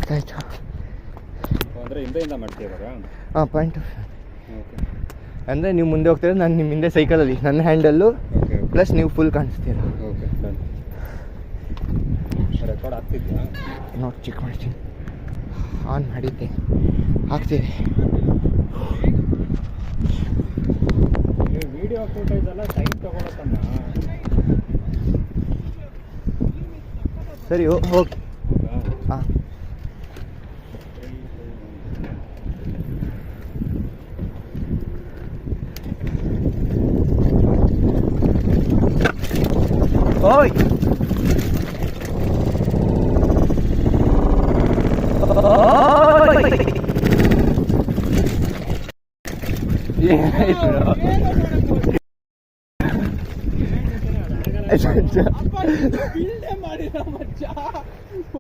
ಗೊತ್ತಾಯ್ತು. ಅಂದರೆ ಹಿಂದೆಯಿಂದ ಮಾಡ್ತೀರಾ? ಹಾಂ, ಪಾಯಿಂಟ್ ಓಕೆ. ಅಂದರೆ ನೀವು ಮುಂದೆ ಹೋಗ್ತೀರ, ನಾನು ನಿಮ್ಮ ಹಿಂದೆ ಸೈಕಲಲ್ಲಿ, ನನ್ನ ಹ್ಯಾಂಡಲ್ಲು ಪ್ಲಸ್ ನೀವು ಫುಲ್ ಕಾಣಿಸ್ತೀರ. Okay, done. ರೆಕಾರ್ಡ್ ಆಗ್ತಿದ್ಯಾ? ನೋಡಿ ಚೆಕ್ ಮಾಡ್ತೀನಿ. ಆನ್ ಮಾಡಿದ್ದೆ, ಆಗ್ತಿದೆ. ವಿಡಿಯೋ ಫುಟೇಜ್ ಎಲ್ಲ ಟೈಮ್ ತಗೊಳತ್ತಮ್ಮ. ಸರಿ, ಹೋಗಿ. ಹಾಂ, ಓಯ್ ಮಾಡಿದ ಮಚ್ಚ